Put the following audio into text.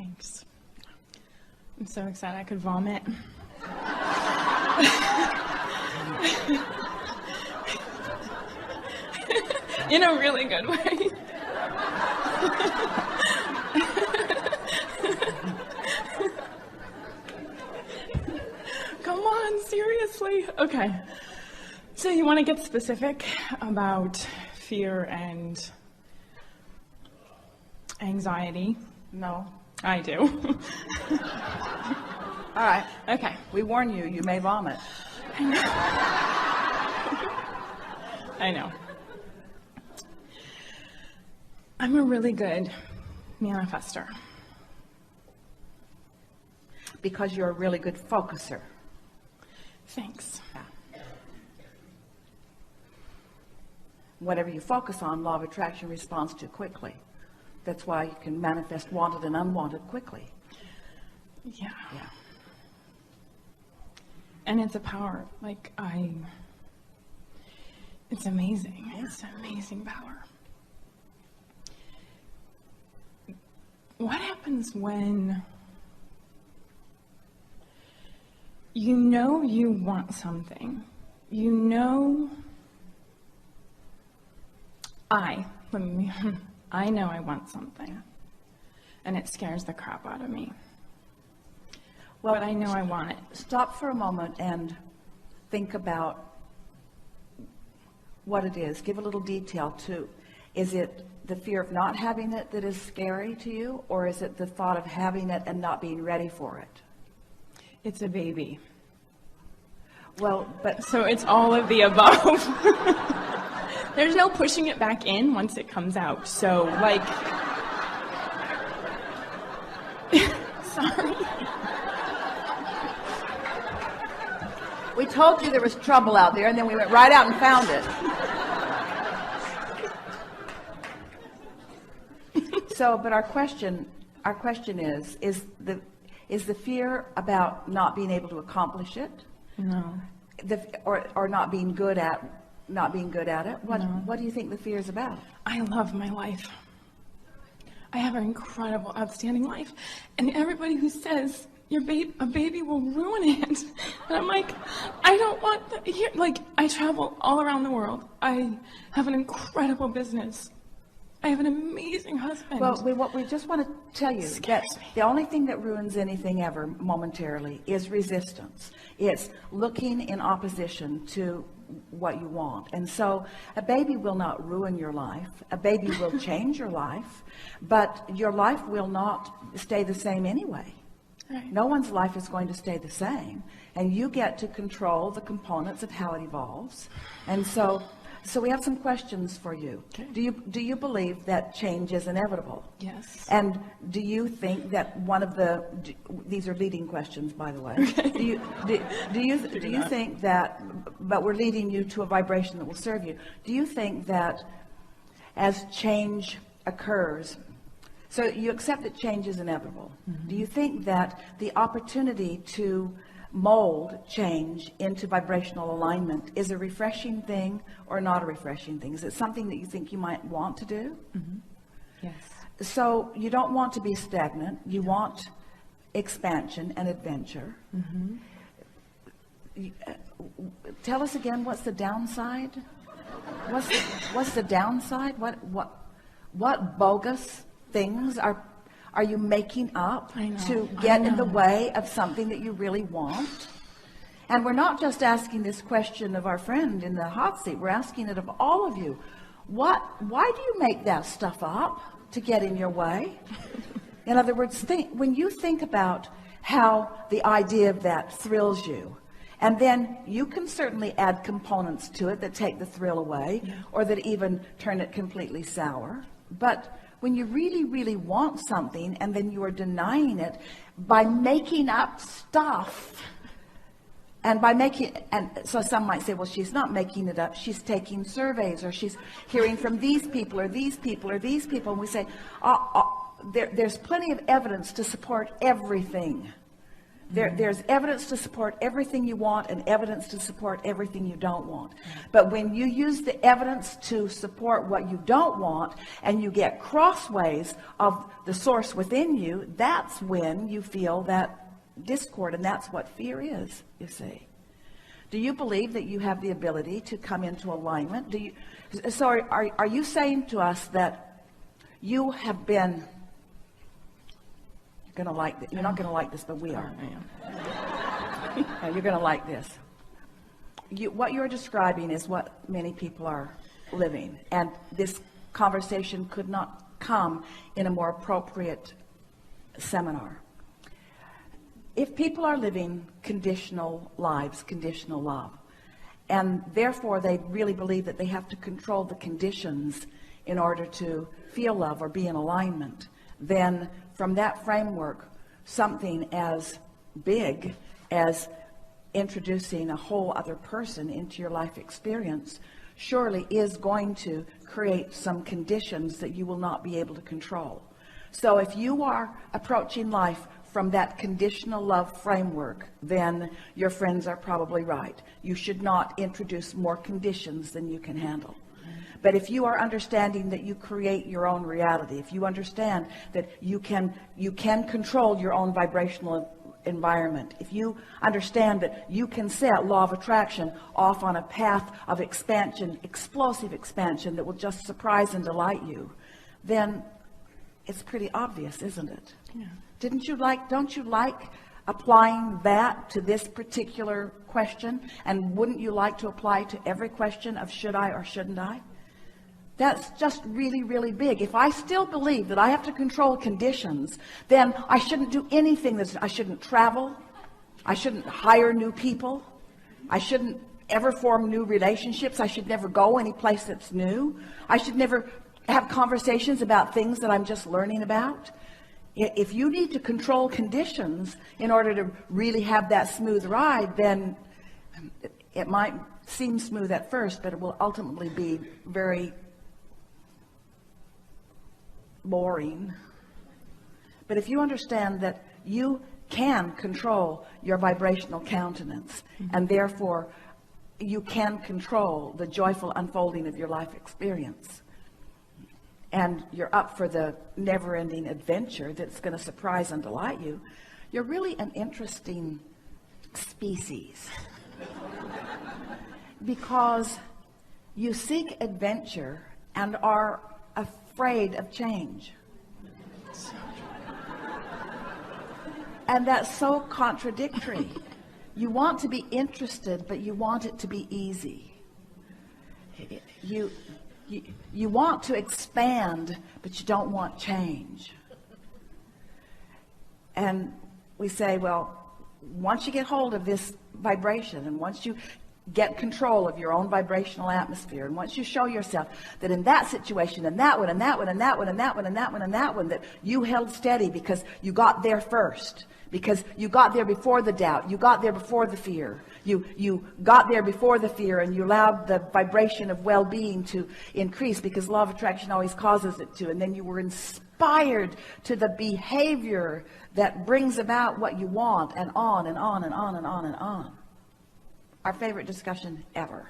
Thanks. I'm so excited I could vomit. In a really good way. Come on, seriously. Okay. So you want to get specific about fear and anxiety? No. I do. All right. Okay. We warn you, you may vomit. I know. I'm a really good manifester. Because you're a really good focuser. Thanks. Yeah. Whatever you focus on, law of attraction responds to quickly. That's why you can manifest wanted and unwanted quickly. Yeah. Yeah. And it's a power, it's amazing. Yeah. It's an amazing power. What happens when you know you want something? You know, I know I want something, and it scares the crap out of me. Well, But I know I want it. Stop for a moment and think about what it is. Give a little detail too. Is it the fear of not having it that is scary to you, or is it the thought of having it and not being ready for it? It's a baby. Well, but So it's all of the above. There's no pushing it back in once it comes out. So, sorry. we told you there was trouble out there, and then we went right out and found it. So, but our question is the fear about not being able to accomplish it? No. Or not being good at it? What do you think the fear is about? I love my life. I have an incredible, outstanding life. And everybody who says a baby will ruin it. And I'm like, I don't want that here. I travel all around the world. I have an incredible business. I have an amazing husband. Well, we just want to tell you that the only thing that ruins anything ever momentarily is resistance. It's looking in opposition to what you want. And so a baby will not ruin your life. A baby will change your life, but your life will not stay the same anyway. Right. No one's life is going to stay the same, and you get to control the components of how it evolves. And so we have some questions for you. Okay. Do you believe that change is inevitable? Yes. And do you think that these are leading questions, by the way. Okay. Do you think that, but we're leading you to a vibration that will serve you. Do you think that as change occurs, so you accept that change is inevitable. Mm-hmm. Do you think that the opportunity to mold change into vibrational alignment is a refreshing thing or not a refreshing thing? Is it something that you think you might want to do? Mm-hmm. Yes. So you don't want to be stagnant. You want expansion and adventure. Mm-hmm. Tell us again, what's the downside? What's the downside? What bogus things are you making up to get in the way of something that you really want? And we're not just asking this question of our friend in the hot seat. We're asking it of all of you. Why do you make that stuff up to get in your way? In other words, when you think about how the idea of that thrills you, and then you can certainly add components to it that take the thrill away, or that even turn it completely sour. But when you really, really want something and then you are denying it by making up stuff, and so some might say, well, she's not making it up, she's taking surveys, or she's hearing from these people or these people or these people, and we say, there's plenty of evidence to support everything There's evidence to support everything you want and evidence to support everything you don't want. But when you use the evidence to support what you don't want and you get crossways of the source within you, that's when you feel that discord, and that's what fear is, you see. Do you believe that you have the ability to come into alignment? Are you saying to us that you have been... You're going to like this. You're not going to like this, but we are. You're going to like this. What you're describing is what many people are living. And this conversation could not come in a more appropriate seminar. If people are living conditional lives, conditional love, and therefore they really believe that they have to control the conditions in order to feel love or be in alignment, then from that framework, something as big as introducing a whole other person into your life experience surely is going to create some conditions that you will not be able to control. So if you are approaching life from that conditional love framework, then your friends are probably right. You should not introduce more conditions than you can handle. But if you are understanding that you create your own reality, if you understand that you can control your own vibrational environment, if you understand that you can set law of attraction off on a path of expansion, explosive expansion that will just surprise and delight you, then it's pretty obvious, isn't it? Yeah. Don't you like applying that to this particular question? And wouldn't you like to apply to every question of should I or shouldn't I? That's just really, really big. If I still believe that I have to control conditions, then I shouldn't do anything. I shouldn't travel. I shouldn't hire new people. I shouldn't ever form new relationships. I should never go any place that's new. I should never have conversations about things that I'm just learning about. If you need to control conditions in order to really have that smooth ride, then it might seem smooth at first, but it will ultimately be very boring. But if you understand that you can control your vibrational countenance, and therefore you can control the joyful unfolding of your life experience, and you're up for the never-ending adventure that's going to surprise and delight you, you're really an interesting species. Because you seek adventure and are afraid of change. And that's so contradictory. You want to be interested, but you want it to be easy. You want to expand, but you don't want change. And we say, well, once you get hold of this vibration, and once you get control of your own vibrational atmosphere, and once you show yourself that in that situation, and that one, and that one, and that one, and that one, and that one, and that one, that you held steady because you got there first, because you got there before the doubt, you got there before the fear, you got there before the fear, and you allowed the vibration of well-being to increase, because law of attraction always causes it to, and then you were inspired to the behavior that brings about what you want, and on and on and on and on and on. Our favorite discussion ever.